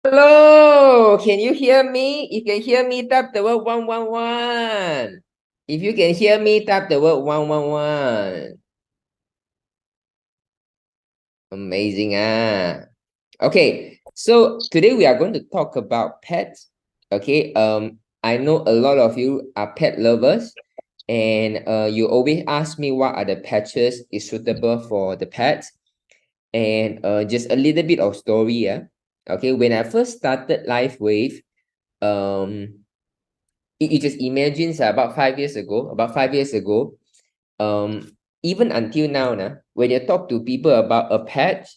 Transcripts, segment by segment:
Hello, can you hear me? If you can hear me, tap the word 111. If you can hear me, tap the word 111. Amazing, ah. Okay, so today we are going to talk about pets. Okay, I know a lot of you are pet lovers, and you always ask me what are the patches is suitable for the pets. And just a little bit of story, yeah. Okay, when I first started Lifewave, um you just imagine about 5 years ago, um, even until now, when you talk to people about a pet,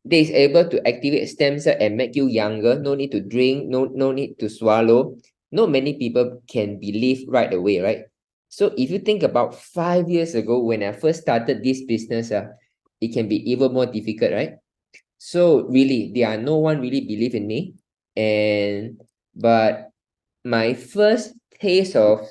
they is able to activate stem cell and make you younger, no need to drink, no need to swallow. Not many people can believe right away, right? So if you think about 5 years ago when I first started this business, it can be even more difficult, right? So really, there are no one really believe in me. But my first taste of,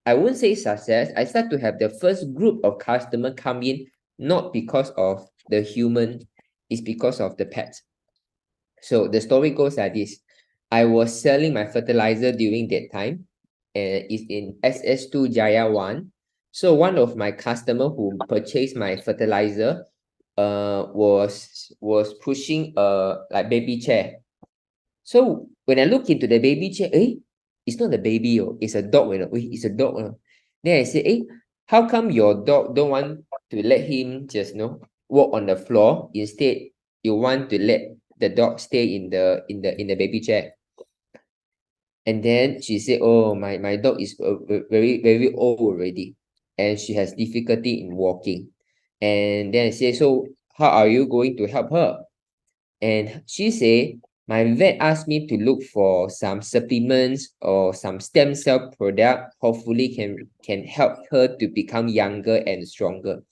I wouldn't say success, I start to have the first group of customer come in, not because of the human, it's because of the pet. So the story goes like this. I was selling my fertilizer during that time, and it's in SS2 Jaya 1. So one of my customer who purchased my fertilizer was pushing a like baby chair. So when I look into the baby chair, it's not a baby, it's a dog, it's a dog. Then I say, how come your dog don't want to let him just walk on the floor? Instead, you want to let the dog stay in the baby chair. And then she said, oh, my dog is very, very old already, and she has difficulty in walking. And then I say, so how are you going to help her? And she said, my vet asked me to look for some supplements or some stem cell product, hopefully can help her to become younger and stronger.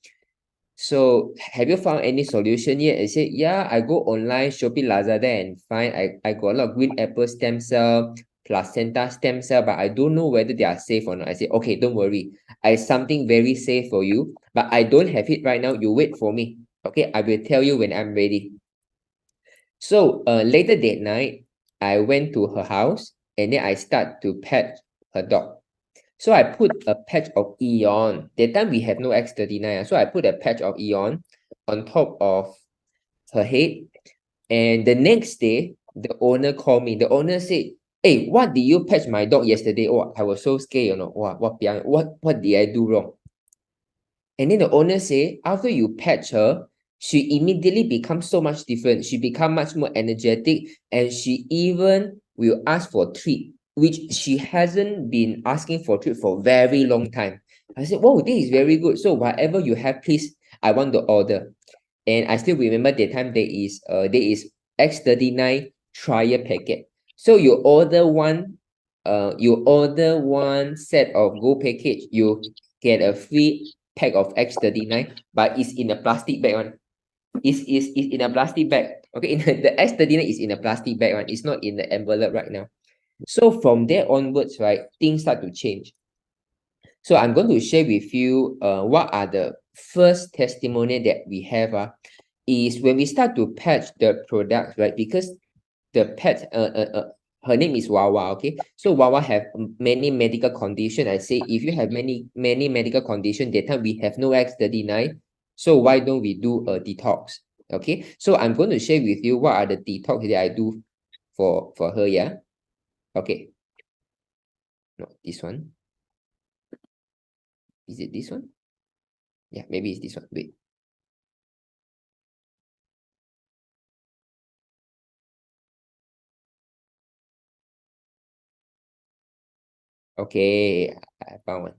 So have you found any solution yet? I said, yeah, I go online, Shopee, Lazada, and find I got a lot of green apple stem cell, placenta stem cell, but I don't know whether they are safe or not. I said, okay, don't worry. I have something very safe for you, but I don't have it right now. You wait for me. Okay, I will tell you when I'm ready. So later that night, I went to her house and then I start to pet her dog. So I put a patch of Eon. That time we have no X39. So I put a patch of Eon on top of her head. And the next day, the owner called me. The owner said, hey, what did you patch my dog yesterday? Oh, I was so scared, what did I do wrong? And then the owner say, after you patch her, she immediately becomes so much different. She become much more energetic, and she even will ask for treat, which she hasn't been asking for treat for very long time. I said, "Whoa, this is very good. So whatever you have, please, I want to order." And I still remember that time there is X39 trial packet. So you order one set of gold package, you get a free pack of X39, but it's in a plastic bag one. It's in a plastic bag. Okay, the X39 is in a plastic bag one. It's not in the envelope right now. So from there onwards, right, things start to change. So I'm going to share with you what are the first testimonial that we have is when we start to patch the products, right? Because the pet her name is Wawa, okay? So Wawa have many medical condition. I say if you have many medical condition, that time we have no X39. So why don't we do a detox? Okay, so I'm going to share with you what are the detox that I do for her, yeah. Okay, no, this one. Is it this one? Yeah, maybe it's this one. Wait. Okay, I found one.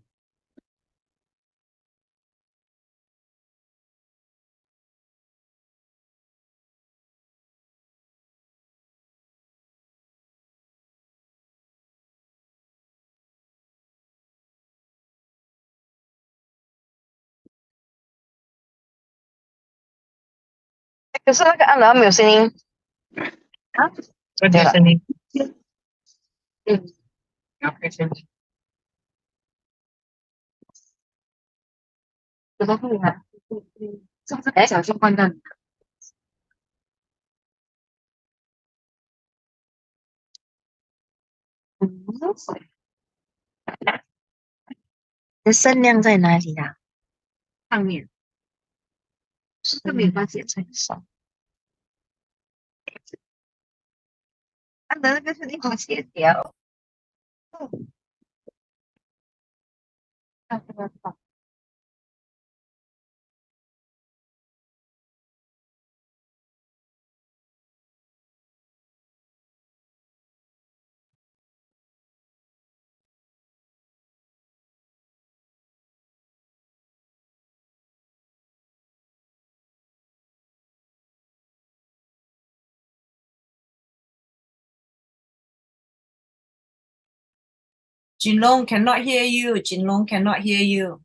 可是那个按了没有声音啊？没有声音。嗯，然后可以声音。怎么会啊？是不是本来想去换掉你的？的声量在哪里啊？上面，这没有关系，很少。它的那个声音好协调。JinLong cannot hear you. JinLong cannot hear you.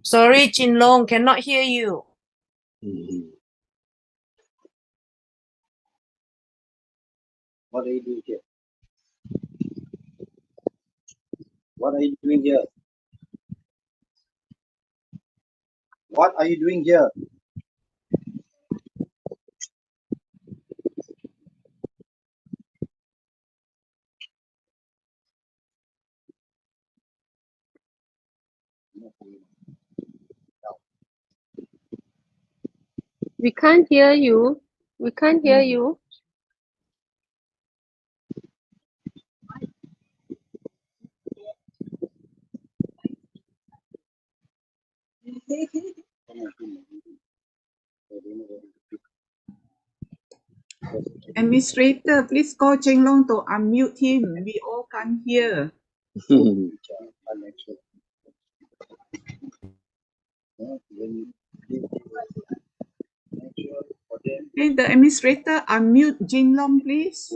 Sorry, JinLong cannot hear you. What are you doing here? What are you doing here? What are you doing here? We can't hear you. We can't hear you. Administrator, please call JinLong to unmute him. We all can't hear. Hey, the administrator, unmute JinLong, please.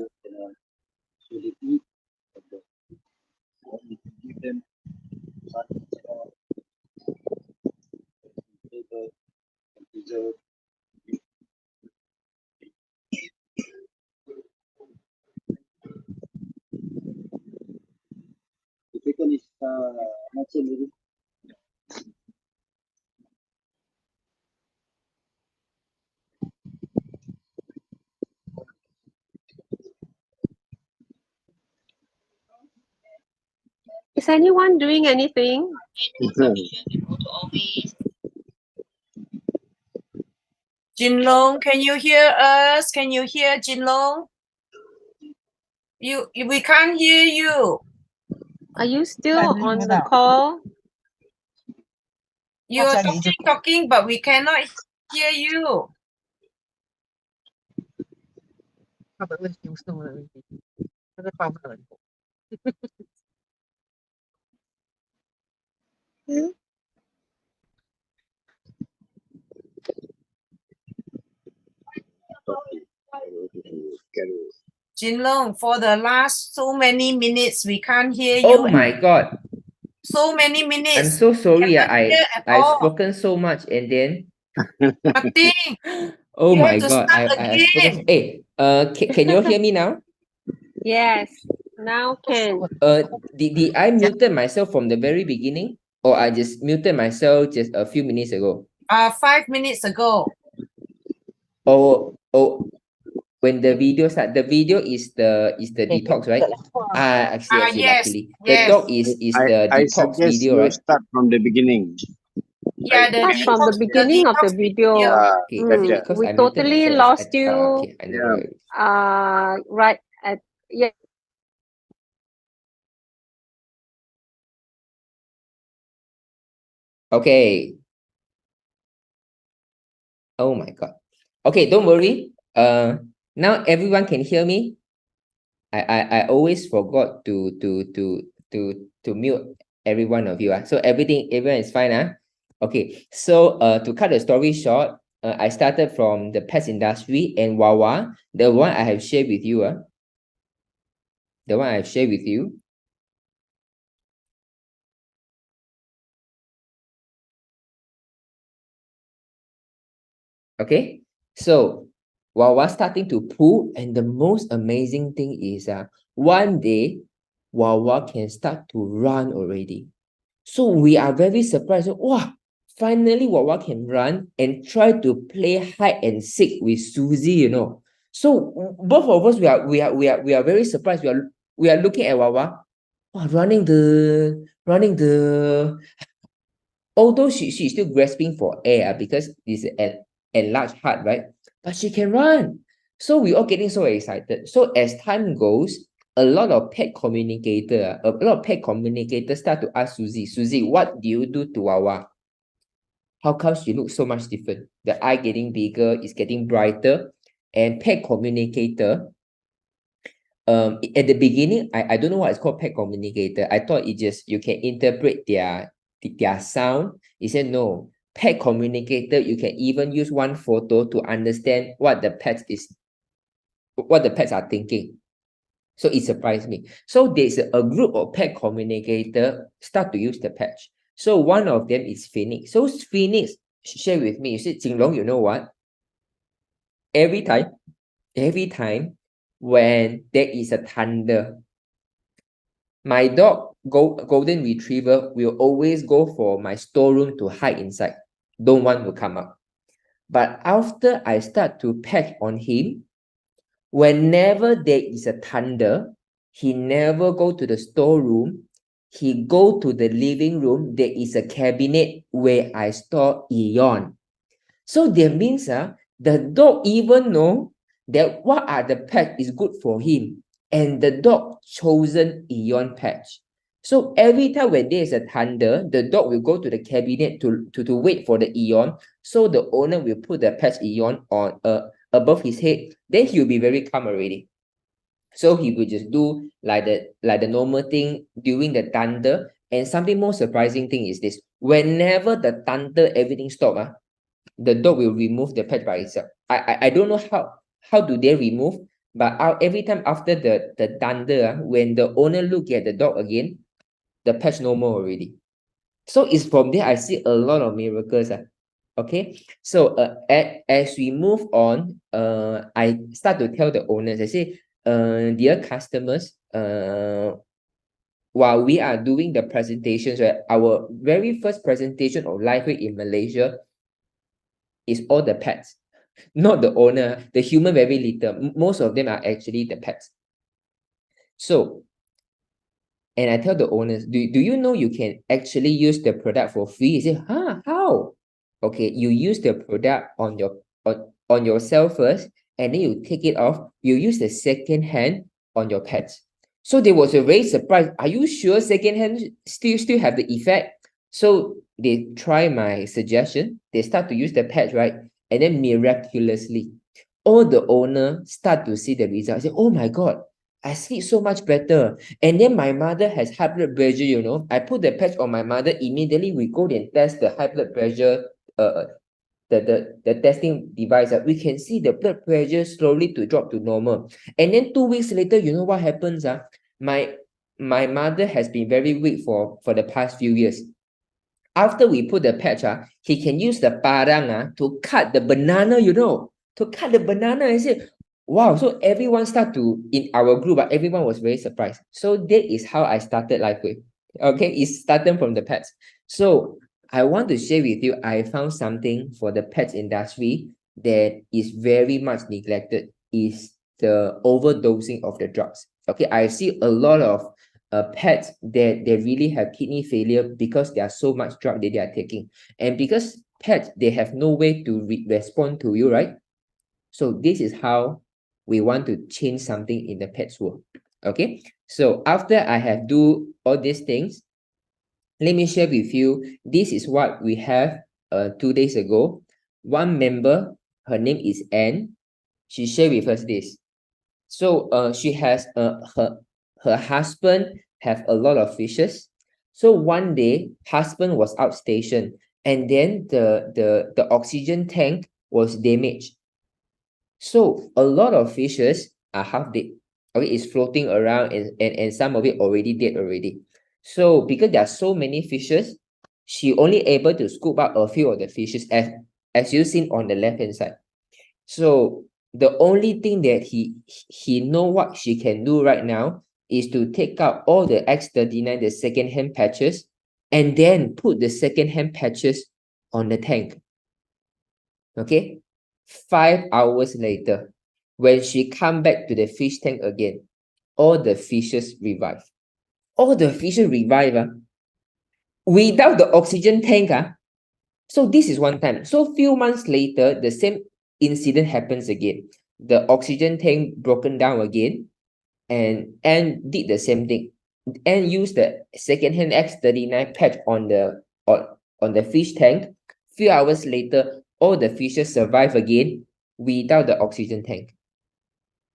Is anyone doing anything? JinLong, can you hear us? Can you hear JinLong? We can't hear you. Are you still on the call? You're talking, but we cannot hear you. 他的问题不是我的问题，他在抱怨。JinLong, for the last so many minutes, we can't hear you. Oh my God. So many I'm minutes. so sorry. Cannot hear at I've all. spoken so much and then Nothing. oh You my have to God, start I have spoken. again. Hey, can you hear me now? Yes, now can. Did I muted myself from the very beginning, or I just muted myself just a few minutes ago? 5 minutes ago. Oh, when the video start, the video is the detox, right? I see, Yes, luckily. The yes. dog is the I detox suggest video, you right? start from the beginning. Yeah, the Start from the detox, beginning of the detox video. Okay, Better. because We I muted totally myself. lost you. Okay, I know. Yeah. Right at yeah. Okay. Oh my God. Okay, don't worry. Now everyone can hear me. I always forgot to mute every one of you. So everyone is fine. Okay. So to cut the story short, I started from the pets industry and Wawa, the one I have shared with you. The one I have shared with you. Okay. So Wawa starting to poo, and the most amazing thing is one day Wawa can start to run already. So we are very surprised. Wow, finally Wawa can run and try to play hide and seek with Susie, you know. So both of us we are very surprised. We are looking at Wawa, wow, running the although she's still grasping for air because it's an enlarged heart, right? But she can run. So we all getting so excited. So as time goes, a lot of pet communicators start to ask Susie, what do you do to Wawa? How come she looks so much different? The eye getting bigger, it's getting brighter. And pet communicator, at the beginning, I don't know what it's called, pet communicator. I thought it just you can interpret their sound. He said no. Pet communicator, you can even use one photo to understand what the pets are thinking. So it surprised me. So there's a group of pet communicator start to use the patch. So one of them is Phoenix. So Phoenix share with me. You said, JinLong, you know what? Every time when there is a thunder, my dog, golden retriever, will always go for my storeroom to hide inside. Don't want to come out. But after I start to patch on him, whenever there is a thunder, he never go to the storeroom. He go to the living room. There is a cabinet where I store Eon. So that means the dog even know that what are the pets is good for him. And the dog chosen Eon patch. So every time when there is a thunder, the dog will go to the cabinet to wait for the Eon. So the owner will put the patch Eon on above his head. Then he'll be very calm already. So he will just do like the normal thing during the thunder. And something more surprising thing is this: whenever the thunder, everything stop, the dog will remove the patch by itself. I don't know how do they remove, but every time after the thunder, when the owner look at the dog again, the patch no more already. So it's from there I see a lot of miracles. Okay, so as we move on, I start to tell the owners, I say, dear customers, while we are doing the presentations, right, our very first presentation of Lifewave in Malaysia is all the pets, not the owner. The human very little. Most of them are actually the pets. So, and I tell the owners, do you know you can actually use the product for free? He say, how? Okay, you use the product on yourself first, and then you take it off. You use the second hand on your pets. So they was a very surprised. Are you sure second hand still have the effect? So they try my suggestion. They start to use the patch, right? And then miraculously, all the owner start to see the result. I say, oh my God, I sleep so much better. And then my mother has high blood pressure, you know. I put the patch on my mother. Immediately we go and test the high blood pressure, the testing device. We can see the blood pressure slowly to drop to normal. And then 2 weeks later, you know what happens? My mother has been very weak for the past few years. After we put the patch, he can use the parang to cut the banana, you know. To cut the banana. I said, wow. So everyone start to, in our group, everyone was very surprised. So that is how I started Lifewave. Okay, it started from the pets. So I want to share with you, I found something for the pets industry that is very much neglected, is the overdosing of the drugs. Okay, I see a lot of pets that they really have kidney failure because there are so much drug that they are taking. And because pets, they have no way to respond to you, right? So this is how we want to change something in the pets world. Okay, so after I have do all these things, let me share with you, this is what we have 2 days ago. One member, her name is Anne. She shared with us this. So she has her husband have a lot of fishes. So one day, husband was outstation, and then the oxygen tank was damaged. So a lot of fishes are half dead. Okay, it's floating around, and some of it already dead already. So because there are so many fishes, she only able to scoop out a few of the fishes as you've seen on the left hand side. So The only thing that he know what she can do right now is to take out all the X39, the second-hand patches, and then put the second-hand patches on the tank. Okay, 5 hours later, when she come back to the fish tank again, all the fishes revive. All the fishes revive without the oxygen tank. So this is one time. So few months later, the same incident happens again. The oxygen tank broken down again, and did the same thing. And used the second-hand X39 patch on the fish tank. Few hours later, all the fishes survive again without the oxygen tank.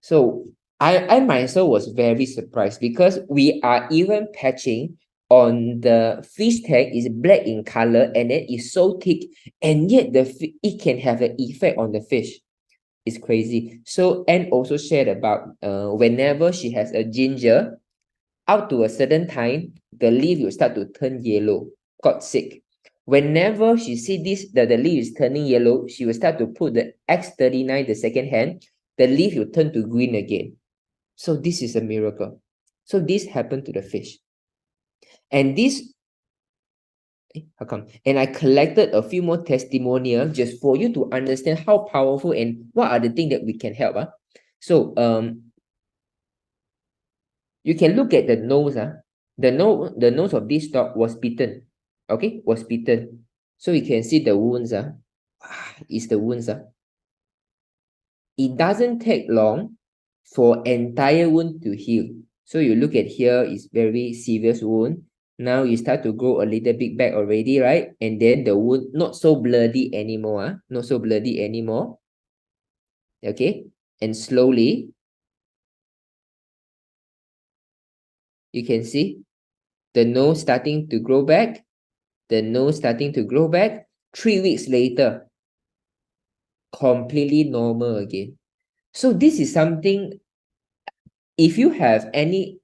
So I myself was very surprised because we are even patching on the fish tank is black in color and then it's so thick, and yet it can have an effect on the fish. It's crazy. So Anne also shared about whenever she has a ginger, out to a certain time, the leaf will start to turn yellow, got sick. Whenever she see this, the leaf is turning yellow, she will start to put the X39, the second hand, the leaf will turn to green again. So this is a miracle. So this happened to the fish. And this, how come? And I collected a few more testimonials just for you to understand how powerful and what are the things that we can help. So you can look at the nose. The nose of this dog was bitten. Okay, was bitten. So you can see the wounds. Is the wounds. It doesn't take long for entire wound to heal. So you look at here, it's very serious wound. Now you start to grow a little bit back already, right? And then the wound not so bloody anymore. Not so bloody anymore. Okay, and slowly you can see the nose starting to grow back. The nose starting to grow back. 3 weeks later, completely normal again. So this is something, if you have any,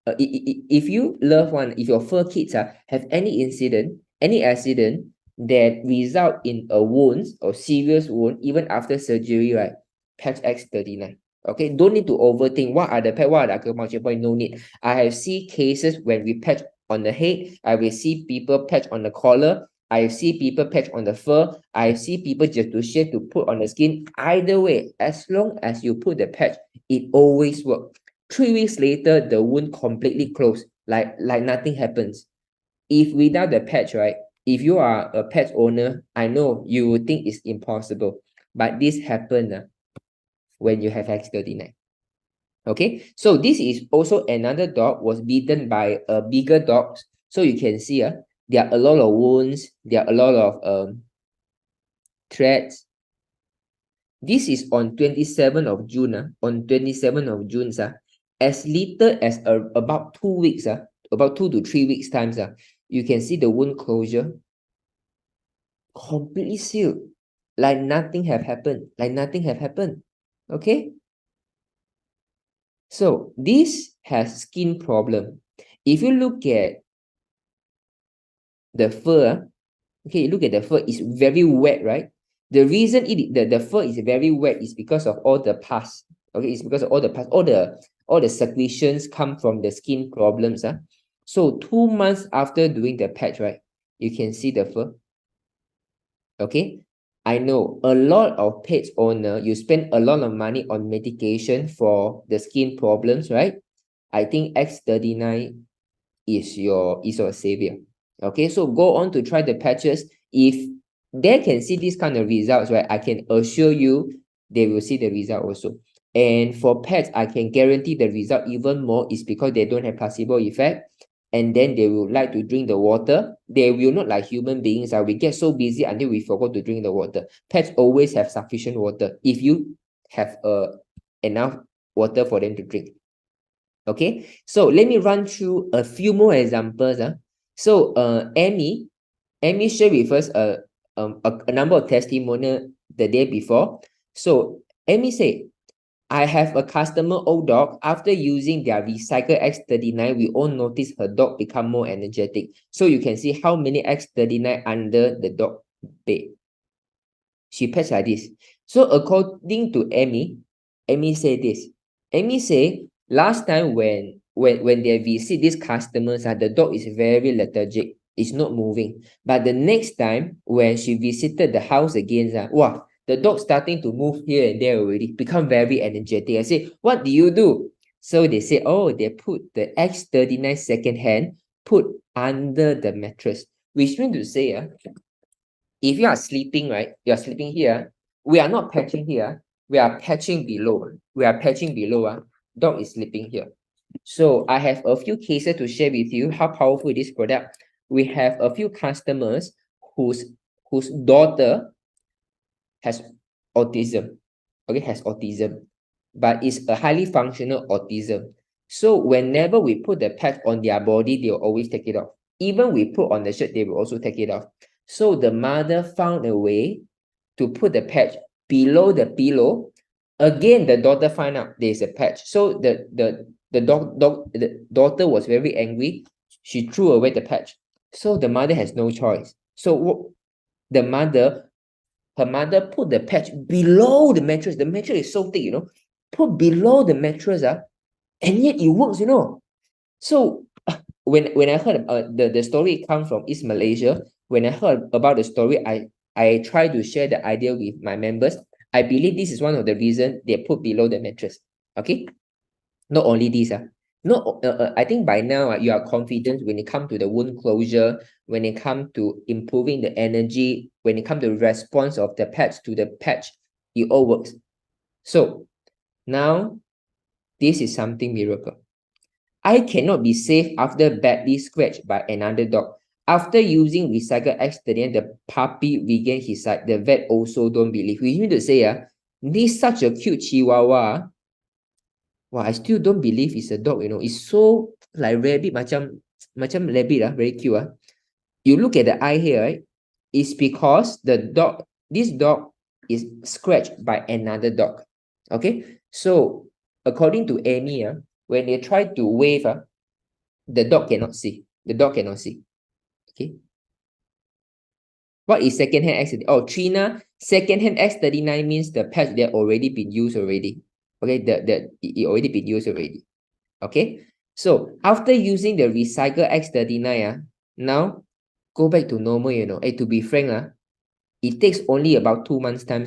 if you love one, if your fur kids have any accident that result in a wound or serious wound, even after surgery, right? Patch X39. Okay, don't need to overthink what are the patch, what are the acupuncture point, no need. I have seen cases when we patch on the head, I will see people patch on the collar, I see people patch on the fur, I see people just to shave to put on the skin. Either way, as long as you put the patch, it always works. 3 weeks later, the wound completely closed, like nothing happens. If without the patch, right? If you are a pet owner, I know you would think it's impossible, but this happened when you have X39. Okay, so this is also another dog was bitten by a bigger dog. So you can see there are a lot of wounds, there are a lot of threads. This is on 27th of June. On 27th of June, as little as about 2 weeks, about 2 to 3 weeks times, you can see the wound closure completely sealed, like nothing have happened, okay. So this has skin problem. If you look at the fur, okay, look at the fur, it's very wet, right? The reason the fur is very wet is because of all the pus. Okay, it's because of all the pus, all the secretions come from the skin problems. So 2 months after doing the patch, right, you can see the fur. Okay, I know a lot of pet owner, you spend a lot of money on medication for the skin problems, right? I think X39 is your savior. Okay, so go on to try the patches. If they can see this kind of results, right, I can assure you they will see the result also. And for pets, I can guarantee the result even more is because they don't have placebo effect, and then they will like to drink the water. They will not like human beings. We get so busy until we forgot to drink the water. Pets always have sufficient water if you have enough water for them to drink. Okay, so let me run through a few more examples. So Amy shared with us a number of testimonials the day before. So Amy said, I have a customer old dog. After using their recycled X39, we all notice her dog become more energetic. So you can see how many X39 under the dog bed. She patched like this. So according to Amy say this. Amy say last time when they visit these customers, the dog is very lethargic. It's not moving. But the next time when she visited the house again, wow, the dog starting to move here and there already, become very energetic. I say, what do you do? So they say, oh, they put the X39 second hand, put under the mattress. Which means to say, if you are sleeping, right, you are sleeping here, we are not patching here, we are patching below. We are patching below. Dog is sleeping here. So I have a few cases to share with you how powerful this product. We have a few customers whose daughter has autism. Okay, has autism, but it's a highly functional autism. So whenever we put the patch on their body, they will always take it off. Even we put on the shirt, they will also take it off. So the mother found a way to put the patch below the pillow. Again, the daughter find out there's a patch. So the daughter was very angry. She threw away the patch. So the mother has no choice. So her mother put the patch below the mattress. The mattress is so thick, put below the mattress, and yet it works, So when I heard the story come from East Malaysia, when I heard about the story, I try to share the idea with my members. I believe this is one of the reasons they put below the mattress. Okay, not only this, no, I think by now you are confident when it comes to the wound closure, when it comes to improving the energy, when it comes to the response of the patch to the patch, it all works. So now this is something miracle. I cannot be saved after badly scratched by another dog. After using recycled X39, the puppy regained his sight. The vet also don't believe. We need to say, this such a cute chihuahua. Wow, I still don't believe it's a dog, It's so like rabbit, macam rabbit, very cute. You look at the eye here, right? It's because this dog is scratched by another dog. Okay, so according to Amy, when they try to wave, the dog cannot see. The dog cannot see. Okay. What is secondhand X39? Oh, Trina, secondhand X39 means the patch that already been used already. Okay, it already been used already. Okay, so after using the recycled X39, now go back to normal, to be frank, it takes only about 2 months time,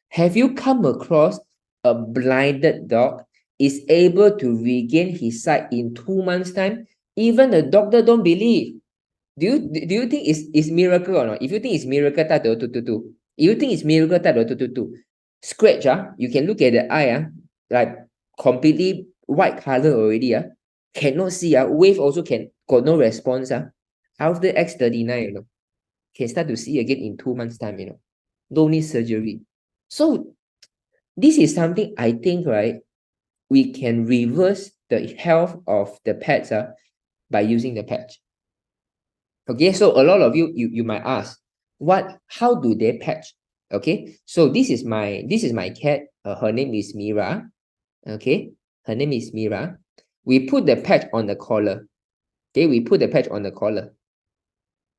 Have you come across a blinded dog is able to regain his sight in 2 months time? Even the doctor don't believe. Do you think it's miracle or not? If you think it's miracle, you think it's miracle, scratch, you can look at the eye, like completely white color already, cannot see, wave also got no response, after X39, can start to see again in 2 months time, don't need surgery. So this is something I think, right, we can reverse the health of the pets by using the patch. Okay, so a lot of you might ask, how do they patch? Okay, so this is my cat. Her name is Mira. Okay, her name is Mira. We put the patch on the collar. Okay, we put the patch on the collar.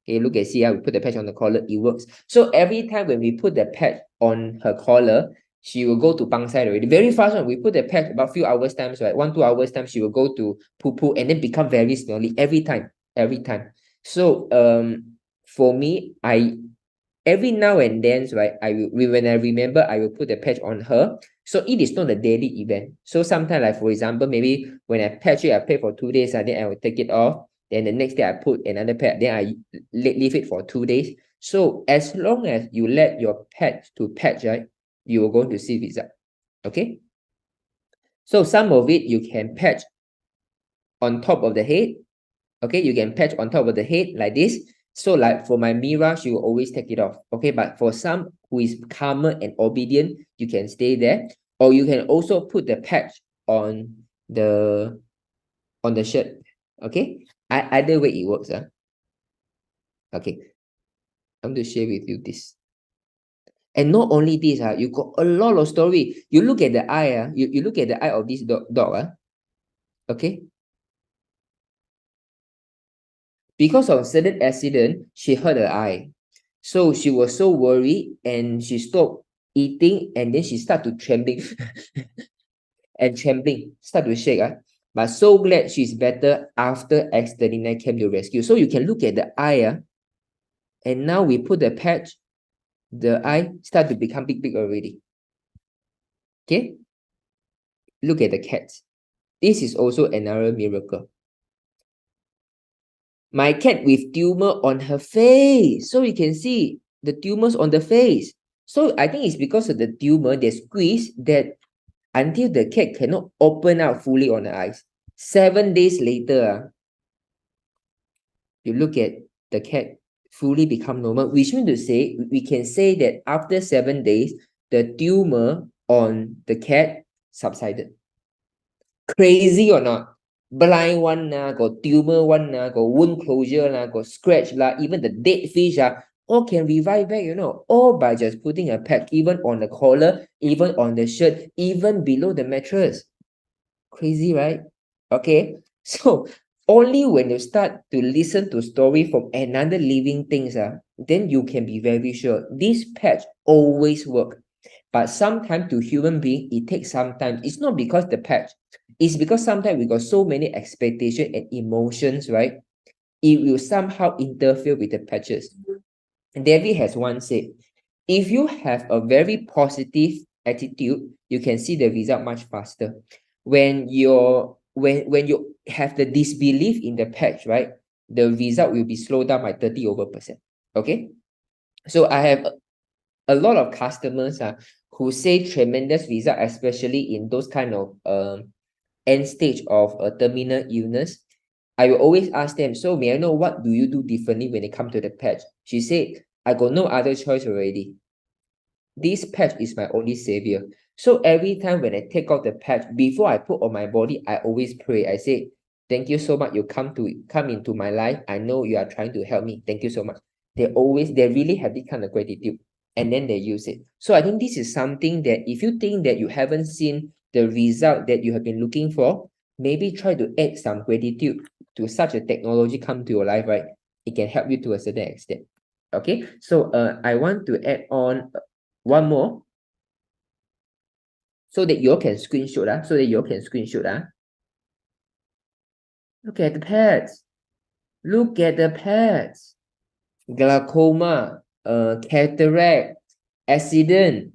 Okay, look at see, we put the patch on the collar, it works. So every time when we put the patch on her collar, she will go to pang side already. Very fast one. We put the patch about few hours times, right? 1-2 hours time, she will go to poo and then become very smelly every time. So for me, every now and then, right, when I remember, I will put the patch on her. So it is not a daily event. So sometimes, like for example, maybe when I patch it, I pay for 2 days, then I will take it off. Then the next day I put another patch, then I leave it for 2 days. So as long as you let your pet to patch, right, you are going to see result. Okay. So some of it you can patch on top of the head. Okay, you can patch on top of the head like this. So like for my Mira, she will always take it off. Okay, but for some who is calmer and obedient, you can stay there. Or you can also put the patch on the shirt. Okay, either way it works. Okay, I'm going to share with you this. And not only this, you got a lot of story. You look at the eye, you look at the eye of this dog. Okay. Because of certain accident, she hurt her eye. So she was so worried and she stopped eating and then she started to trembling and trembling, start to shake. But so glad she's better after X39 came to rescue. So you can look at the eye, and now we put the patch, the eye start to become big already. Okay, look at the cat. This is also another miracle. My cat with tumor on her face. So you can see the tumors on the face. So I think it's because of the tumor they squeeze that until the cat cannot open out fully on the eyes. 7 days later, you look at the cat fully become normal, which means to say, we can say that after 7 days, the tumor on the cat subsided. Crazy or not? Blind one, got tumor one, got wound closure, got scratch, even the dead fish, all can revive back, all by just putting a patch, even on the collar, even on the shirt, even below the mattress. Crazy, right? Okay, so only when you start to listen to story from another living things, then you can be very sure this patch always work. But sometimes to human being, it takes some time. It's not because the patch, it's because sometimes we got so many expectations and emotions, right? It will somehow interfere with the patches. David has once said, if you have a very positive attitude, you can see the result much faster. When you have the disbelief in the patch, right, the result will be slowed down by 30%. Okay, so I have a lot of customers who say tremendous result, especially in those kind of end stage of a terminal illness. I will always ask them, so may I know what do you do differently when it comes to the patch? She said, I got no other choice already. This patch is my only savior. So every time when I take out the patch, before I put on my body, I always pray. I say, thank you so much. You come into my life. I know you are trying to help me. Thank you so much. They really have this kind of gratitude, and then they use it. So I think this is something that if you think that you haven't seen the result that you have been looking for, maybe try to add some gratitude to such a technology come to your life, right? It can help you to a certain extent. Okay, so I want to add on one more so that you all can screenshot. Look at the pets. Look at the pets. Glaucoma, cataract, accident,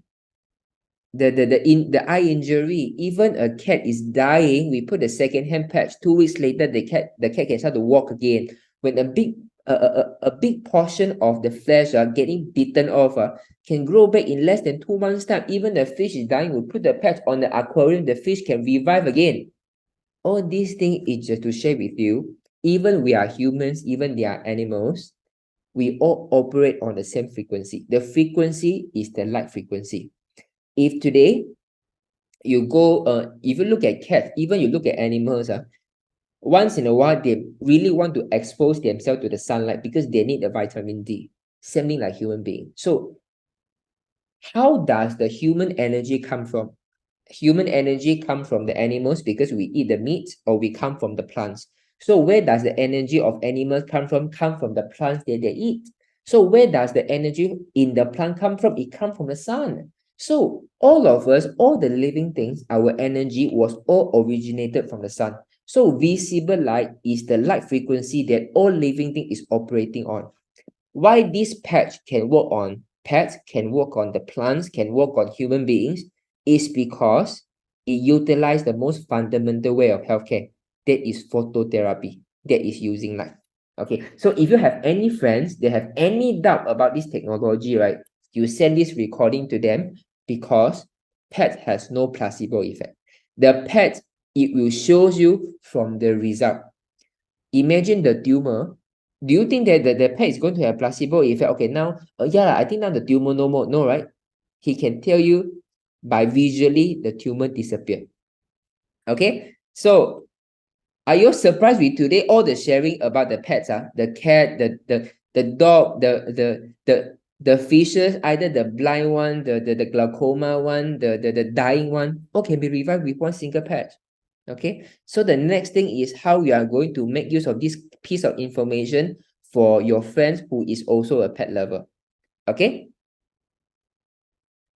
the eye injury. Even a cat is dying, we put a second-hand patch. 2 weeks later, the cat can start to walk again. When a big portion of the flesh getting bitten off can grow back in less than 2 months' time. Even the fish is dying, we put the patch on the aquarium, the fish can revive again. All these things is just to share with you. Even we are humans, even they are animals, we all operate on the same frequency. The frequency is the light frequency. If today you go, if you look at cats, even you look at animals, once in a while, they really want to expose themselves to the sunlight because they need the vitamin D, same thing like human being. So how does the human energy come from? Human energy come from the animals because we eat the meat, or we come from the plants. So where does the energy of animals come from? Come from the plants that they eat. So where does the energy in the plant come from? It comes from the sun. So all of us, all the living things, our energy was all originated from the sun. So visible light is the light frequency that all living thing is operating on. Why this patch can work on pets, can work on the plants, can work on human beings, is because it utilizes the most fundamental way of healthcare. That is phototherapy. That is using light. Okay, so if you have any friends that have any doubt about this technology, right, you send this recording to them, because PET has no placebo effect. The PET, it will show you from the result. Imagine the tumor. Do you think that the PET is going to have placebo effect? Okay, now, yeah, I think now the tumor no more. No, right? He can tell you by visually the tumor disappear. Okay, so are you surprised with today all the sharing about the pets? The cat, the dog, the fishes, either the blind one, the glaucoma one, the dying one, all can be revived with one single patch. Okay, so the next thing is how you are going to make use of this piece of information for your friends who is also a pet lover. Okay.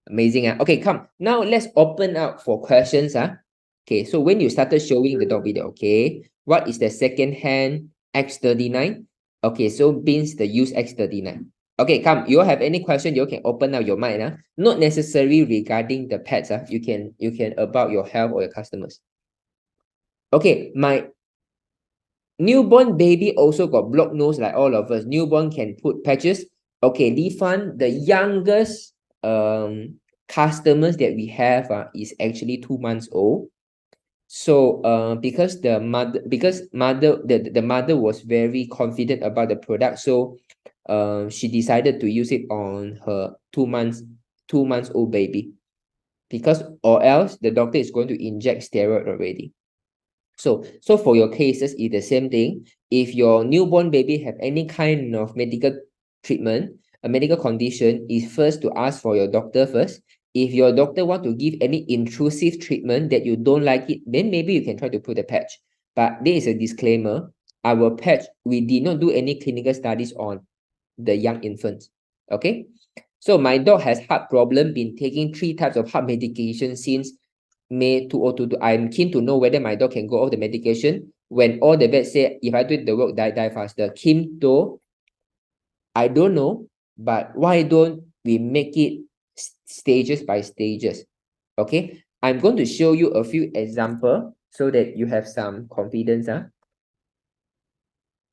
Amazing. Okay, come. Now let's open up for questions. Okay, so when you started showing the dog video, okay, what is the second hand X39? Okay, so means the used X39. Okay, come. You all have any question, you can open up your mind. Not necessarily regarding the pets. You can about your health or your customers. Okay, my newborn baby also got blocked nose like all of us. Newborn can put patches. Okay, Lifan, the youngest customers that we have is actually 2 months old. So because the mother was very confident about the product, so she decided to use it on her 2 months old baby, because or else the doctor is going to inject steroid already. So for your cases, it's the same thing. If your newborn baby have any kind of medical treatment, a medical condition, is first to ask for your doctor first. If your doctor want to give any intrusive treatment that you don't like it, then maybe you can try to put a patch. But there is a disclaimer. Our patch, we did not do any clinical studies on the young infants. Okay? So my dog has heart problem, been taking 3 types of heart medication since May 2022. I'm keen to know whether my dog can go off the medication when all the vets say if I do the work, die faster. Kim, though, I don't know, but why don't we make it stages by stages? Okay, I'm going to show you a few examples so that you have some confidence.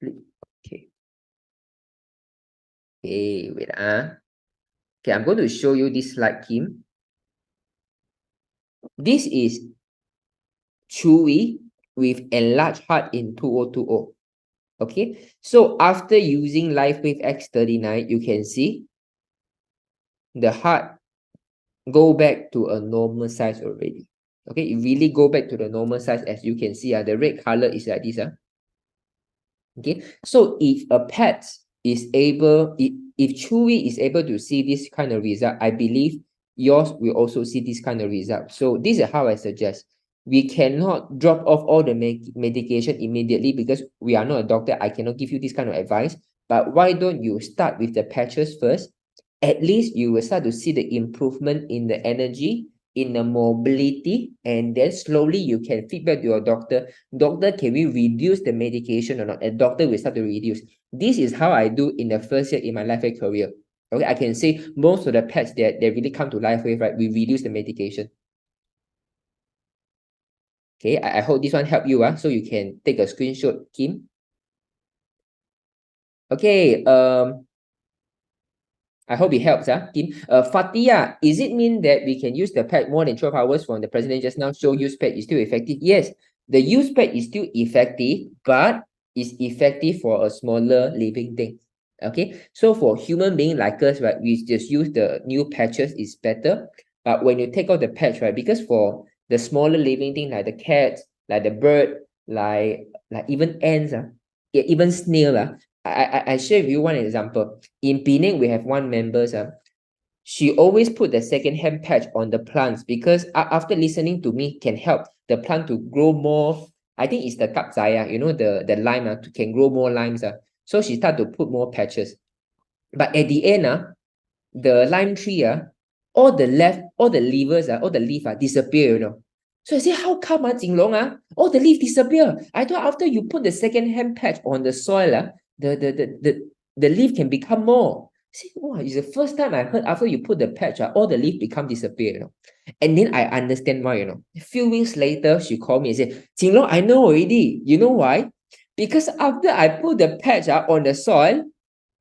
Okay. Okay, wait. Okay, I'm going to show you this slide, Kim. This is Chewy with enlarged heart in 2020. Okay, so after using Lifewave X39, you can see the heart go back to a normal size already. Okay, it really go back to the normal size. As you can see, the red color is like this. Okay, so if a pet is able, if Chewy is able to see this kind of result, I believe yours will also see this kind of result. So this is how I suggest. We cannot drop off all the medication immediately because we are not a doctor. I cannot give you this kind of advice. But why don't you start with the patches first? At least you will start to see the improvement in the energy, in the mobility, and then slowly you can feedback to your doctor. Doctor, can we reduce the medication or not? A doctor will start to reduce. This is how I do in the first year in my Lifewave career. Okay, I can say most of the pets that really come to Lifewave, right, we reduce the medication. Okay, I hope this one help you, so you can take a screenshot, Kim. Okay, I hope it helps, Kim. Fatia, is it mean that we can use the pad more than 12 hours from the president just now show use pad is still effective? Yes, the use pad is still effective, but it's effective for a smaller living thing. Okay, so for human being like us, right, we just use the new patches is better. But when you take out the patch, right, because for the smaller living thing like the cats, like the bird, like even ants, yeah, even snail, I share with you one example. In Penang, we have one member, she always put the second-hand patch on the plants because after listening to me can help the plant to grow more. I think it's the kapzaya, the lime can grow more limes. So she started to put more patches. But at the end, the lime tree, all the leaves, all the leaf disappear, So I say, how come, JinLong, all the leaf disappear? I thought after you put the second-hand patch on the soil, the leaf can become more. See, wow, it's the first time I heard after you put the patch, all the leaf become disappear, And then I understand why, A few weeks later, she called me and said, JinLong, I know already. You know why? Because after I put the patch on the soil,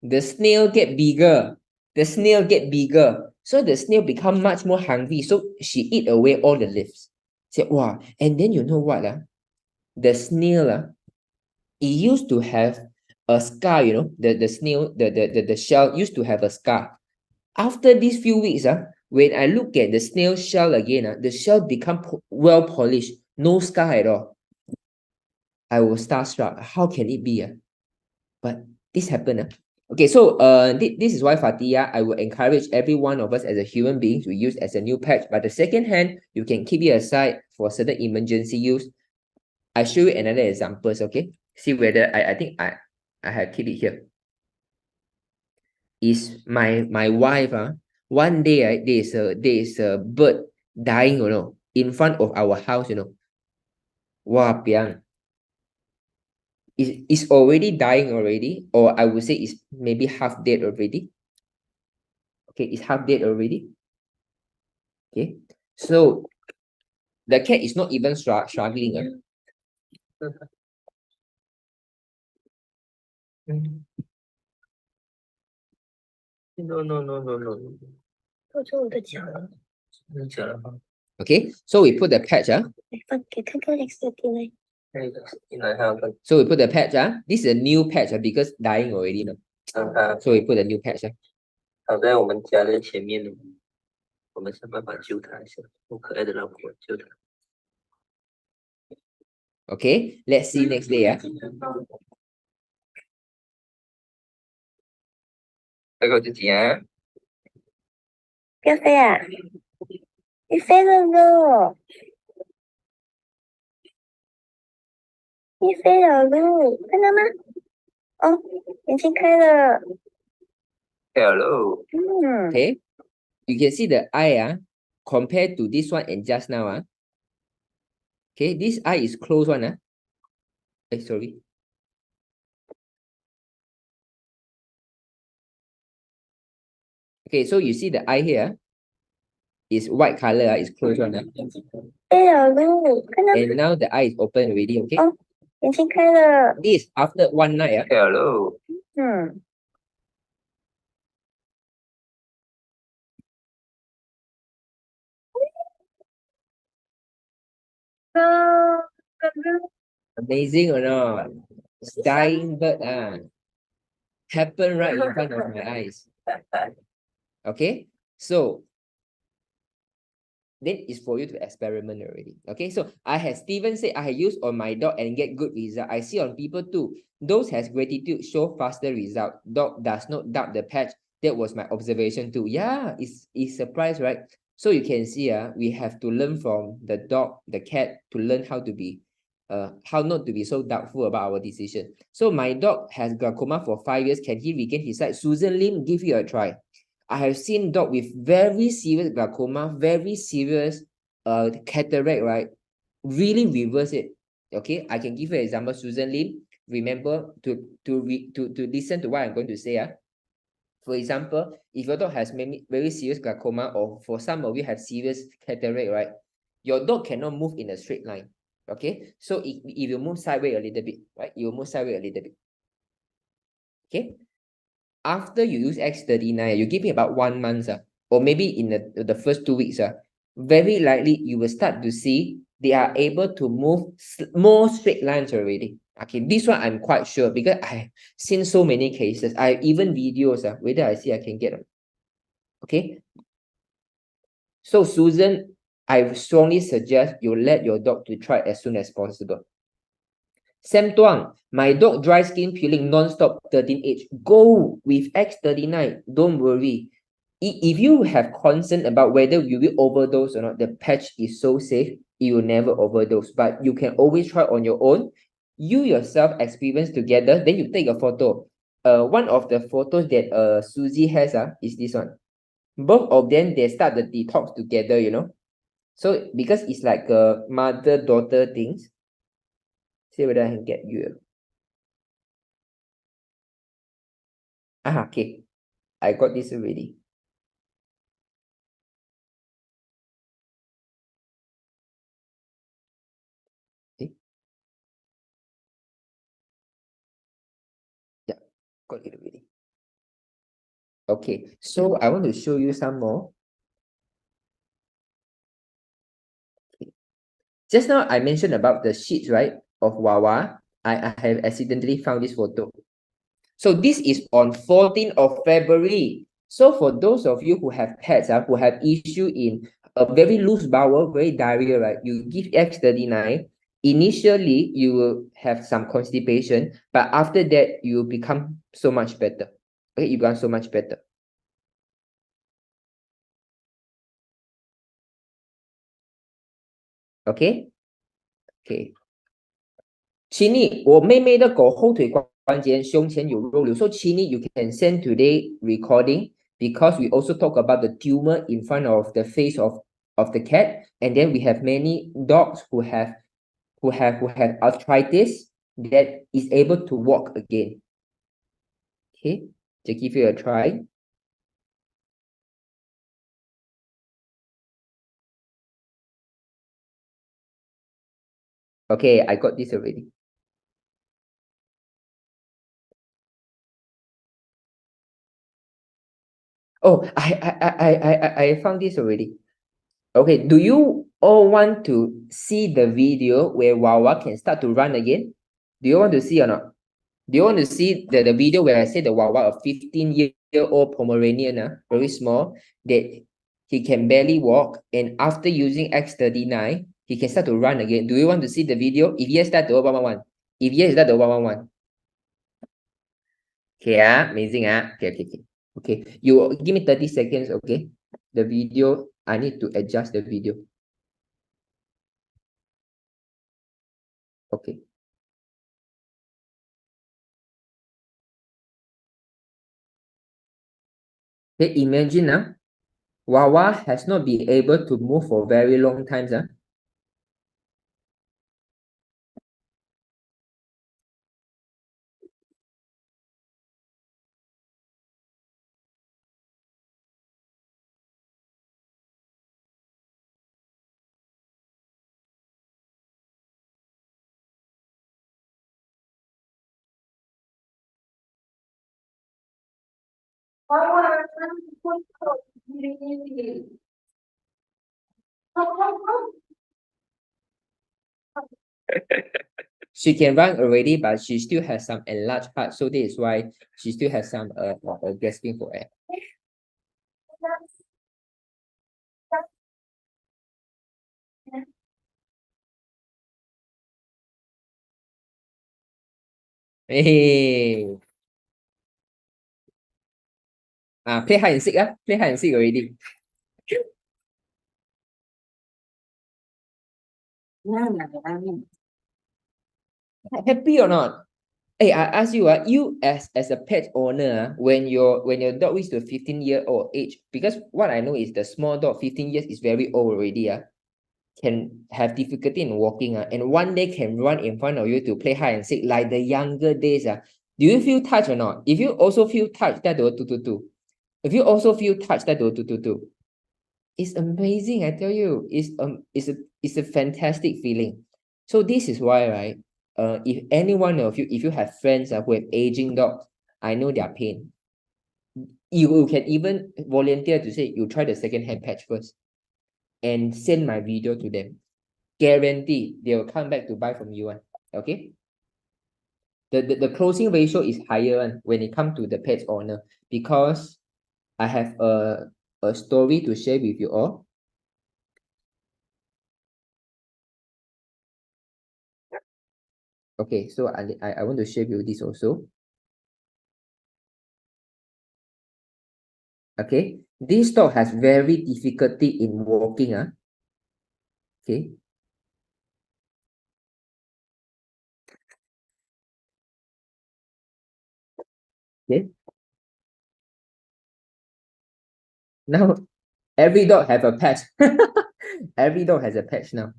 the snail get bigger. The snail get bigger. So the snail become much more hungry. So she eat away all the leaves. Say, wow. And then you know what? The snail, it used to have a scar, the snail, the shell used to have a scar. After these few weeks, when I look at the snail shell again, the shell become well polished, no scar at all. I was starstruck. How can it be? But this happened. Okay, so this is why, Fatia, I would encourage every one of us as a human being to use as a new patch. But the second hand, you can keep it aside for certain emergency use. I show you another examples, okay? See whether I think I have keep it here. is my wife. One day, right, there is a bird dying, in front of our house, Wah, piang. It's already dying already, or I would say it's maybe half dead already. Okay, it's half dead already. Okay, so the cat is not even struggling. No. Okay, so we put the patch. So we put the patch. This is a new patch because dying already. So we put a new patch. 躺在我们家的前面，我们想办法救他一下，我可爱的老婆救他。Okay, let's see next day. 拜托自己啊！不要飞啊！你飞了喽！你飞了喽，看到吗？哦，眼睛开了。 Hello. Okay, you can see the eye compared to this one and just now. Okay, this eye is closed one. Sorry. Okay, so you see the eye here is white color, it's closed one. And now the eye is open already, okay? 眼睛开了。 This after one night. Hello. Amazing or not? It's dying bird happen right in front of my eyes. Okay, so then it's for you to experiment already. Okay, so I had Steven say I had used on my dog and get good result. I see on people too. Those has gratitude show faster result. Dog does not doubt the patch. That was my observation too. Yeah, it's surprise, right? So you can see we have to learn from the dog, the cat, to learn how to be how not to be so doubtful about our decision. So my dog has glaucoma for 5 years. Can he regain his sight? Susan Lim, give you a try. I have seen dog with very serious glaucoma, very serious cataract, right? Really reverse it. Okay, I can give you an example. Susan Lim, remember to listen to what I'm going to say. For example, if your dog has many very serious glaucoma, or for some of you have serious cataract, right? Your dog cannot move in a straight line. Okay, so if you move sideways a little bit, right? You move sideways a little bit. Okay. After you use X39, you give it about 1 month, or maybe in the first 2 weeks, very likely you will start to see they are able to move more straight lines already. Okay, this one I'm quite sure because I've seen so many cases. I even videos, whether I see I can get them. Okay. So Susan, I strongly suggest you let your dog to try as soon as possible. Sam Tuang, my dog dry skin peeling non-stop 13H. Go with X39. Don't worry. If you have concern about whether you will overdose or not, the patch is so safe, you will never overdose. But you can always try on your own. You yourself experience together, then you take a photo. One of the photos that Susie has is this one. Both of them, they start the detox together, So because it's like a mother-daughter things. See whether I can get you. Okay. I got this already. Okay. Yeah, got it already. Okay, so I want to show you some more. Okay. Just now I mentioned about the sheets, right, of Wawa. I have accidentally found this photo. So this is on 14th of February. So for those of you who have pets, who have issue in a very loose bowel, very diarrhea, right? You give X39. Initially, you will have some constipation, but after that, you become so much better. Okay, you become so much better. Okay, okay. 请你，我妹妹的狗后腿刮间胸前有肉瘤. So Chini, you can send today recording because we also talk about the tumor in front of the face of the cat, and then we have many dogs who have arthritis that is able to walk again. Okay, to give you a try. Okay, I got this already. Oh, I found this already. Okay, do you all want to see the video where Wawa can start to run again? Do you want to see or not? Do you want to see the video where I say the Wawa, a 15-year-old Pomeranian, very small, that he can barely walk, and after using X39, he can start to run again. Do you want to see the video? If yes, start the 111. If yes, start the 111. Okay, amazing. Okay. Okay, you give me 30 seconds, okay? The video, I need to adjust the video. Okay. Okay, imagine Wawa has not been able to move for very long times. She can run already, but she still has some enlarged heart, so this is why she still has some gasping for air. Hey, play hide and seek, play hide and seek already. Happy or not? Hey, I ask you, you as a pet owner, when your dog reaches to 15-year-old age, because what I know is the small dog 15 years is very old already, can have difficulty in walking, and one day can run in front of you to play hide and seek like the younger days. Do you feel touched or not? If you also feel touched, that do do. If you also feel touched, that do. It's amazing, I tell you. It's a fantastic feeling. So this is why, right? If any one of you, if you have friends who have aging dogs, I know their pain. You can even volunteer to say you try the second-hand patch first, and send my video to them. Guarantee they will come back to buy from you. Okay? The closing ratio is higher when it comes to the pet owner, because I have a story to share with you all. Okay, so I want to share with you this also. Okay, this dog has very difficulty in walking. Okay. Okay. Now every dog have a patch. Every dog has a patch now.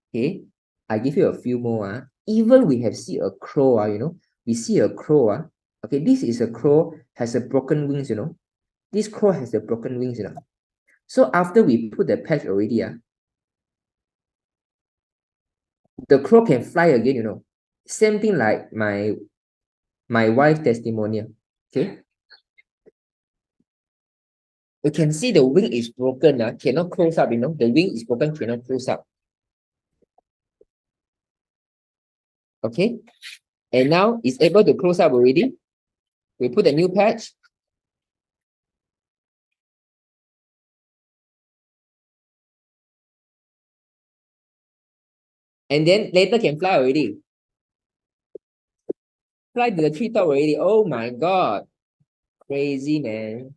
Okay, I give you a few more. Even we have see a crow, we see a crow. Okay, this is a crow, has a broken wings, This crow has a broken wings, So after we put the patch already, the crow can fly again, Same thing like my wife's testimonial. Okay. You can see the wing is broken, cannot close up, The wing is broken, cannot close up. Okay. And now it's able to close up already. We put a new patch. And then later can fly already. Fly to the treetop already. Oh my God. Crazy, man.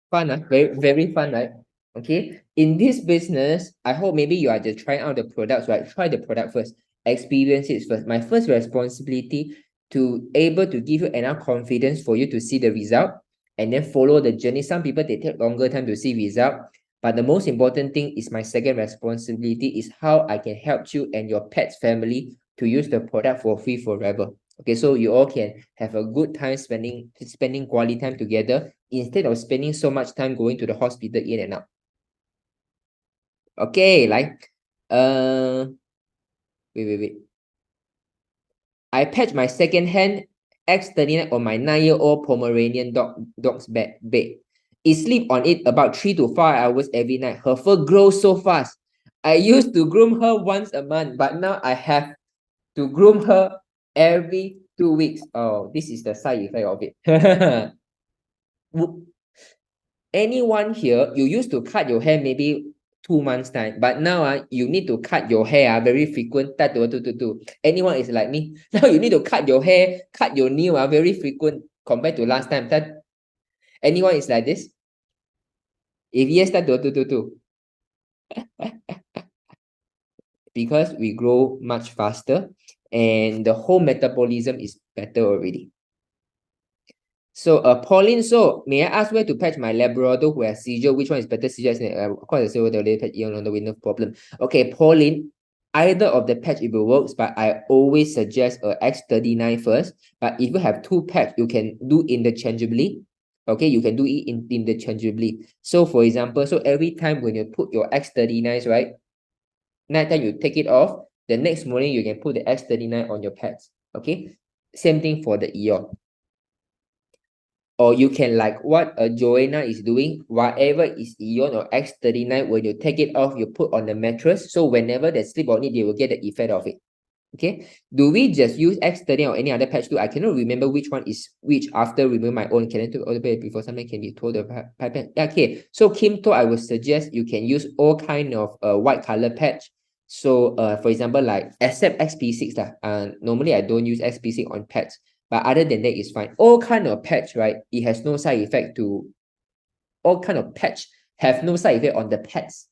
Fun, very, very fun, right? Okay, in this business, I hope maybe you are just trying out the products, right? Try the product first, experience it first. My first responsibility to able to give you enough confidence for you to see the result and then follow the journey. Some people, they take longer time to see result, but the most important thing is my second responsibility is how I can help you and your pet's family to use the product for free forever. Okay, so you all can have a good time spending quality time together instead of spending so much time going to the hospital in and out. Okay, like, wait. I patched my second-hand X39 on my 9-year-old Pomeranian dog's bed. It sleep on it about 3 to 5 hours every night. Her fur grows so fast. I used to groom her once a month, but now I have to groom her every 2 weeks. Oh, this is the side effect of it. Anyone here, you used to cut your hair maybe 2 months time, but now you need to cut your hair very frequent. Anyone is like me? Now you need to cut your hair, cut your nail very frequent compared to last time. Anyone is like this? If yes, because we grow much faster and the whole metabolism is better already. So, Pauline, so may I ask where to patch my Labrador who has seizure? Which one is better seizure? Of course, I say the patch on the window problem. Okay, Pauline, either of the patch it will works, but I always suggest a X39 first. But if you have 2 patch, you can do interchangeably. Okay, you can do it interchangeably. So, for example, so every time when you put your X39s, right? Nighttime you take it off. The next morning you can put the X39 on your pads. Okay, same thing for the Eon. Or you can like what Joanna is doing, whatever is Eon or X39, when you take it off, you put on the mattress. So whenever they sleep on it, they will get the effect of it. Okay. Do we just use X39 or any other patch too? I cannot remember which one is which after remove my own. Can I do all the way before something can be told the pipe? Okay. So Kim told I would suggest you can use all kind of white color patch. So for example, like except XP6 normally I don't use XP6 on pets. But other than that, it's fine. All kind of patch, right? It has no side effect to all kind of patch have no side effect on the pets.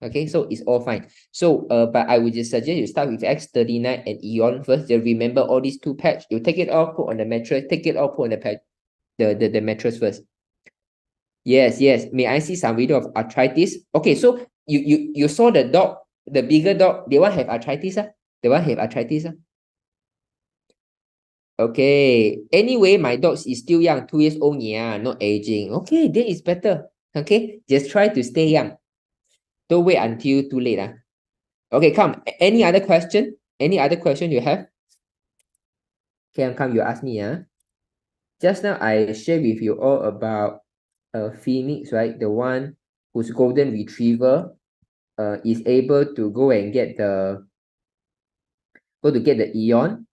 Okay, so it's all fine. So but I would just suggest you start with X39 and Eon first. Just remember all these 2 patch. You take it off, put on the mattress, take it off, put on the patch, the mattress first. Yes. May I see some video of arthritis? Okay, so you saw the dog, the bigger dog, they one have arthritis. They one have arthritis. Okay. Anyway, my dog is still young, 2 years old, yeah, not aging. Okay, that is better. Okay, just try to stay young. Don't wait until too late. Okay, come. Any other question? Any other question you have? Okay, come, you ask me. Just now I shared with you all about Phoenix, right? The one whose golden retriever is able to go and get the Eon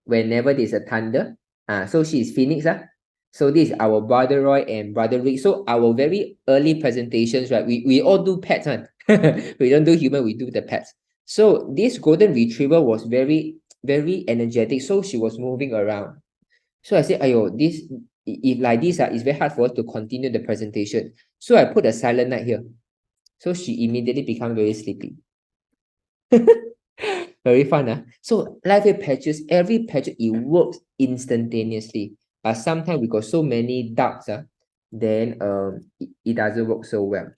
whenever there's a thunder. So she is Phoenix. So this is our brother Roy and brother Rick. So our very early presentations, right? We all do pets, we don't do human, we do the pets. So this golden retriever was very, very energetic. So she was moving around. So I said, ayo, this if like this, it's very hard for us to continue the presentation. So I put a silent night here. So she immediately become very sleepy. Very fun. So Lifewave patches, every patch, it works instantaneously. But sometimes we got so many ducks, then it doesn't work so well.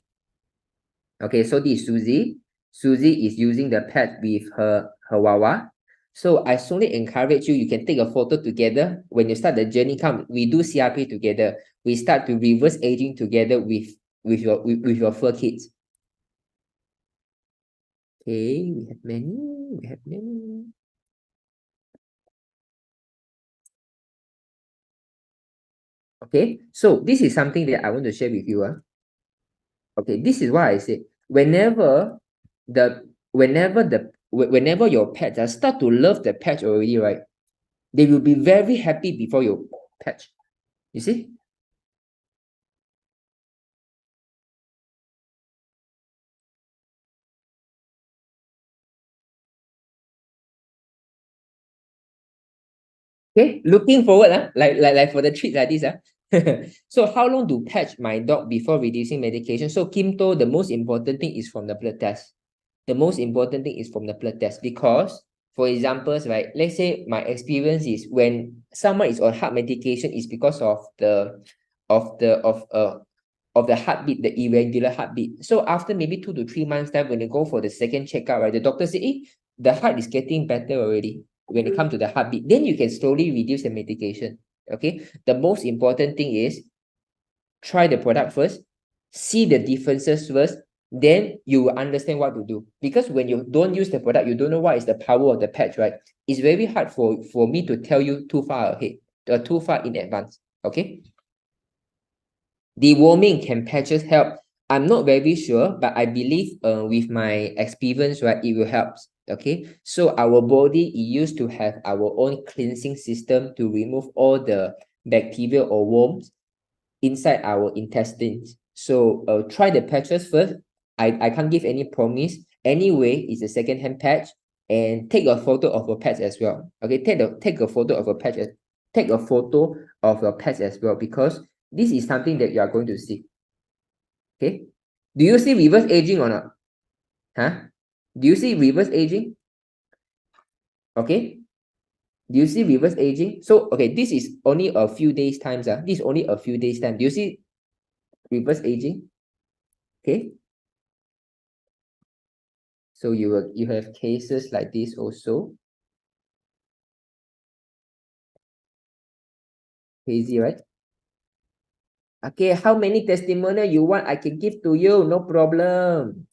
Okay, so this is Susie. Susie is using the pad with her Wawa. So I strongly encourage you, you can take a photo together. When you start the journey, come, we do CRP together. We start to reverse aging together with your fur kids. Okay, we have many. Okay, so this is something that I want to share with you. Okay, this is what I said. Whenever your pets start to love the pet already, right? They will be very happy before you patch. You see? Okay, looking forward, like for the treats like this, So how long to patch my dog before reducing medication? So Kim told the most important thing is from the blood test. The most important thing is from the blood test because, for examples, right, let's say my experience is when someone is on heart medication is because of the heartbeat, the irregular heartbeat. So after maybe 2 to 3 months time, when they go for the second checkup, right, the doctor say, the heart is getting better already when it comes to the heartbeat. Then you can slowly reduce the medication. Okay. The most important thing is try the product first, see the differences first, then you will understand what to do. Because when you don't use the product, you don't know what is the power of the patch, right? It's very hard for me to tell you too far ahead, too far in advance. Okay. Deworming, can patches help? I'm not very sure, but I believe with my experience, right, it will help. Okay, so our body used to have our own cleansing system to remove all the bacteria or worms inside our intestines. So try the patches first. I can't give any promise. Anyway, it's a second-hand patch, and take a photo of your patch as well. Okay, take a photo of your patch. Take a photo of your patch as well, because this is something that you are going to see. Okay, do you see reverse aging or not? Huh? Do you see reverse aging? Okay, do you see reverse aging? So okay, this is only a few days times. This is only a few days time. Do you see reverse aging? Okay, so you have cases like this also. Crazy, right? Okay, how many testimonial you want? I can give to you, no problem.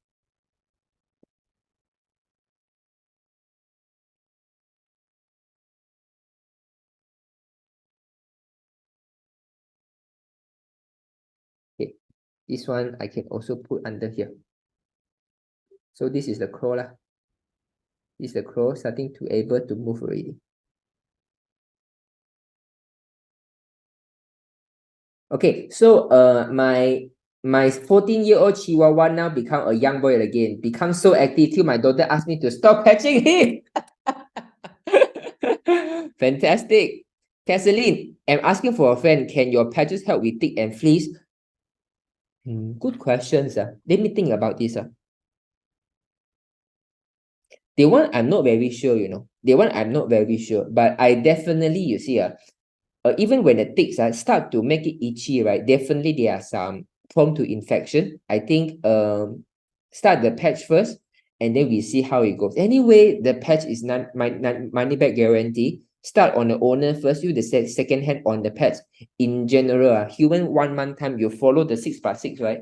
Okay, this one I can also put under here. So this is the crow lah. This is the crow starting to able to move already. Okay, so my 14-year-old Chihuahua now become a young boy again. Become so active till my daughter asked me to stop patching him. Fantastic. Kathleen, I'm asking for a friend. Can your patches help with tick and fleas? Good questions. Let me think about this. The one I'm not very sure, The one I'm not very sure. But I definitely, you see, even when the ticks start to make it itchy, right? Definitely there are some prone to infection. I think start the patch first, and then we see how it goes. Anyway, the patch is not money back guarantee. Start on the owner first, use the second hand on the patch. In general, human 1 month time, you follow the 6+6, right?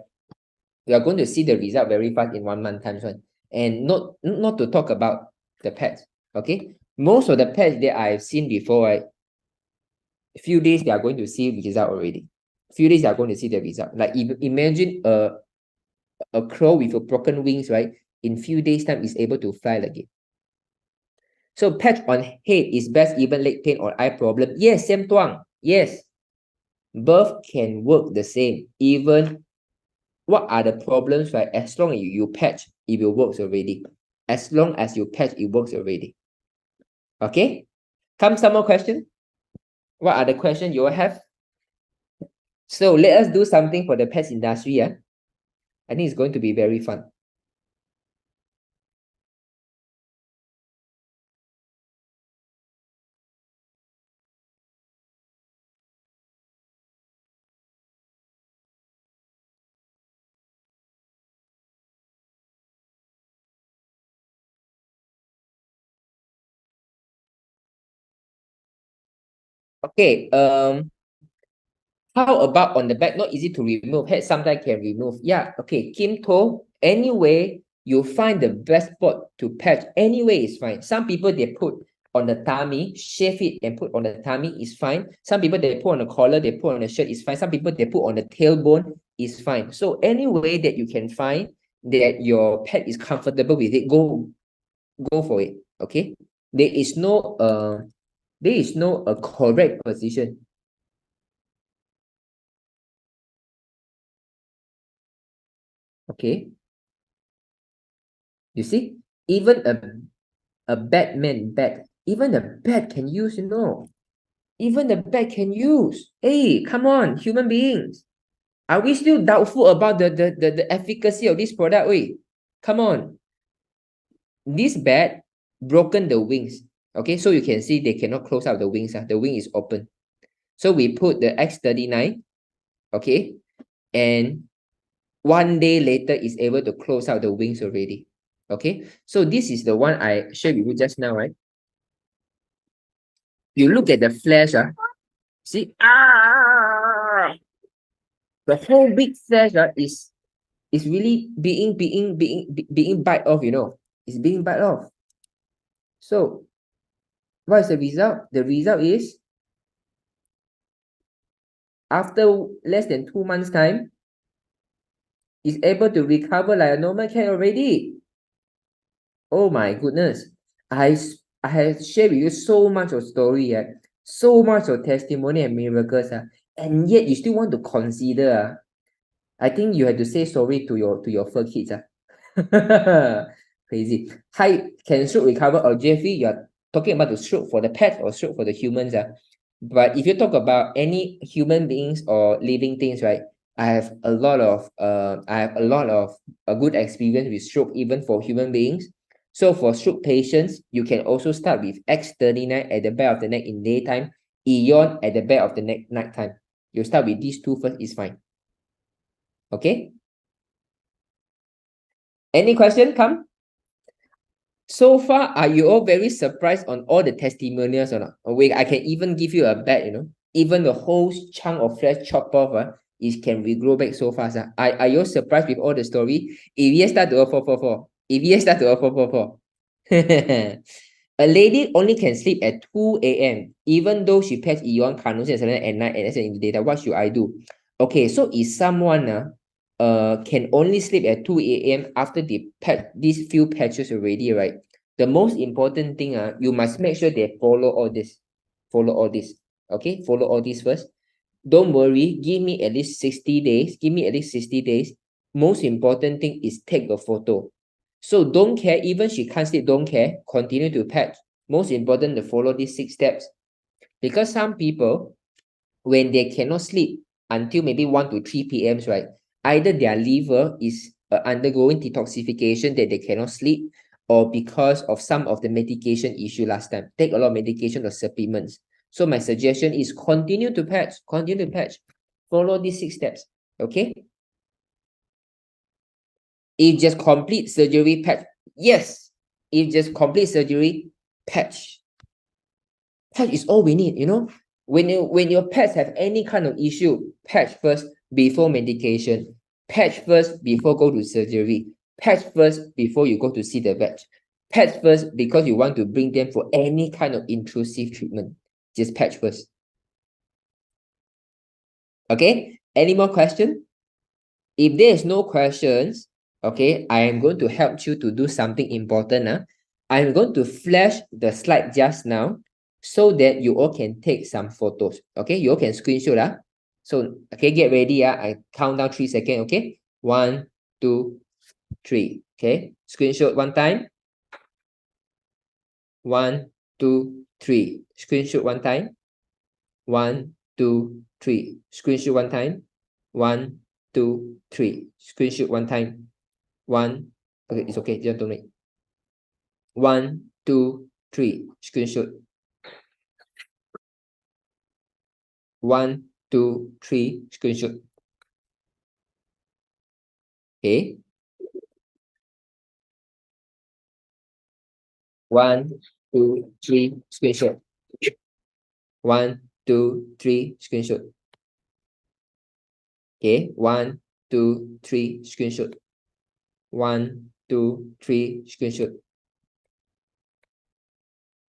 You are going to see the result very fast in 1 month time, right? And not to talk about the patch. Okay, most of the patch that I've seen before, right? A few days they are going to see result already. Few days they are going to see the result. Like imagine a crow with a broken wings, right? In few days time is able to fly again. So patch on head is best even leg pain or eye problem. Yes, same tuang. Yes. Both can work the same. Even what are the problems, right? As long as you patch, it will work already. As long as you patch, it works already. Okay? Come some more question. What are the questions you have? So let us do something for the pets industry. Yeah, I think it's going to be very fun. Okay, how about on the back? Not easy to remove. Head sometimes can remove. Yeah, okay. Kim told, anyway, you find the best spot to patch. Anyway, it's fine. Some people, they put on the tummy, shave it and put on the tummy is fine. Some people, they put on the collar, they put on the shirt is fine. Some people, they put on the tailbone is fine. So any way that you can find that your pet is comfortable with it, go for it. Okay. There is no correct position. Okay. You see, even a Batman bat, even a bat can use, Even the bat can use. Hey, come on, human beings. Are we still doubtful about the efficacy of this product? Wait, come on. This bat broken the wings. Okay, so you can see they cannot close out the wings. The wing is open. So we put the X39, okay, and 1 day later is able to close out the wings already. Okay, so this is the one I shared with you just now, right? You look at the flash, see, the whole big flash is really being bite off, you know. It's being bite off. So what is the result? The result is after less than 2 months time, is able to recover like a normal cat already. Oh my goodness. I have shared with you so much of story, so much of testimony and miracles, and yet you still want to consider. I think you have to say sorry to your fur kids. Crazy. Hi, can stroke recover or Jeffrey? You're talking about the stroke for the pets or stroke for the humans. But if you talk about any human beings or living things, right? I have a lot of a good experience with stroke even for human beings. So for stroke patients, you can also start with X39 at the back of the neck in daytime, Eon at the back of the neck nighttime. You start with these two first, is fine. Okay? Any question? Come. So far, are you all very surprised on all the testimonials or not? Oh, wait, I can even give you a bet, you know. Even the whole chunk of flesh chopped off, it can regrow back so fast. Are you all surprised with all the story? If yes, start to 444. If yes, start to 444. A lady only can sleep at 2 a.m. even though she pets Eon, Carnosian at night and in the data. What should I do? Okay, so if someone can only sleep at 2 a.m. after they pet these few patches already, right? The most important thing, you must make sure they follow all this. Follow all this. Okay, follow all this first. Don't worry, give me at least 60 days. Give me at least 60 days. Most important thing is take a photo. So don't care, even she can't sleep, don't care. Continue to pet. Most important to follow these 6 steps. Because some people, when they cannot sleep until maybe 1 to 3 p.m., right? Either their liver is undergoing detoxification that they cannot sleep, or because of some of the medication issue last time. Take a lot of medication or supplements. So my suggestion is continue to patch. Continue to patch. Follow these 6 steps. Okay? If just complete surgery, patch. Yes. If just complete surgery, patch. Patch is all we need, you know. When your pets have any kind of issue, patch first before medication. Patch first before go to surgery. Patch first before you go to see the vet. Patch first because you want to bring them for any kind of intrusive treatment. Just patch first. Okay? Any more questions? If there is no questions, okay, I am going to help you to do something important. I'm going to flash the slide just now so that you all can take some photos. Okay, you all can screenshot. So, okay, get ready. I count down 3 seconds. Okay, 1, 2, 3. Okay, screenshot one time. 1, 2, 3. Screenshot one time. 1, 2, 3. Screenshot one time. 1, 2, 3. Screenshot one time. 1. Okay, it's okay. Just don't wait. 1, 2, 3. Screenshot. 1, 2, 3. Screenshot. Okay. 1, 2, 3. Screenshot. 1, 2, 3. Screenshot. Okay. 1, 2, 3. Screenshot. 1, 2, 3. Screenshot.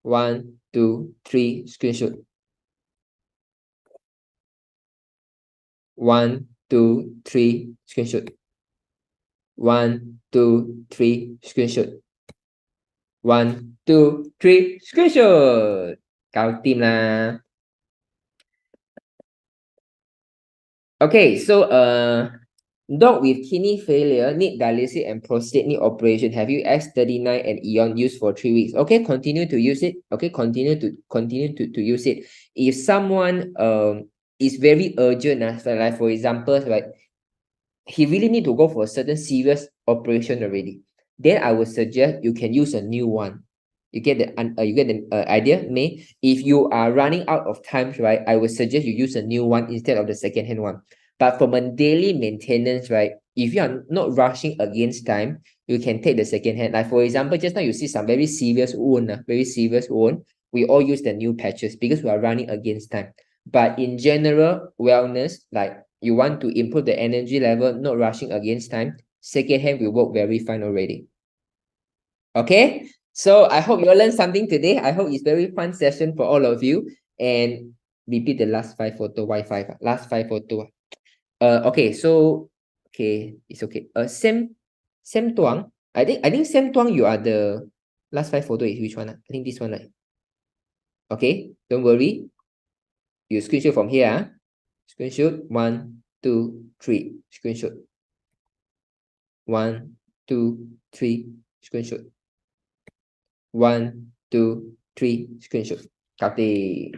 1, 2, 3. Screenshot. 1, 2, 3. Screenshot. 1, 2, 3. Screenshot. 1, 2, 3. Screenshot. Cao tim là. Okay, so Dog with kidney failure need dialysis and prostate need operation. Have you X39 and Eon used for 3 weeks? Okay, continue to use it. Okay, continue to use it. If someone is very urgent, like for example, like he really need to go for a certain serious operation already, then I would suggest you can use a new one. You get the idea, May? If you are running out of times, right, I would suggest you use a new one instead of the second-hand one. But from a daily maintenance, right, if you are not rushing against time, you can take the second-hand. Like for example, just now you see some very serious wound, we all use the new patches because we are running against time. But in general, wellness, like you want to improve the energy level, not rushing against time, second-hand will work very fine already. Okay? So I hope you all learned something today. I hope it's very fun session for all of you. And repeat the last 5 photo. Why 5? Last 5 photo. Okay, so okay, it's okay. Sam Tuang. I think Sam Tuang, you are the last 5 photo is which one? I think this one, right? Okay, don't worry. You screenshot from here. Screenshot 1, 2, 3. Screenshot. 1, 2, 3. Screenshot. 1, 2, 3. Screenshot. Copy.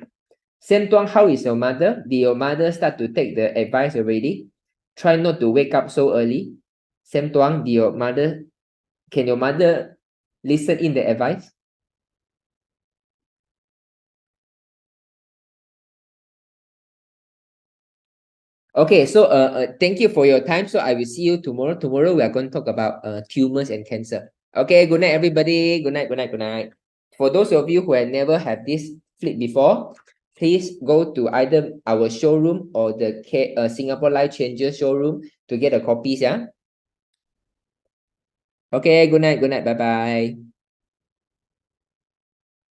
Sam Tuang, how is your mother? Did your mother start to take the advice already? Try not to wake up so early. Sam Tuang, can your mother listen in the advice? Okay, so thank you for your time. So I will see you tomorrow. Tomorrow we are going to talk about tumors and cancer. Okay, good night, everybody. Good night, good night, good night. For those of you who have never had this flip before, please go to either our showroom or the Singapore Life Changer showroom to get the copies, yeah? Okay, good night, bye-bye.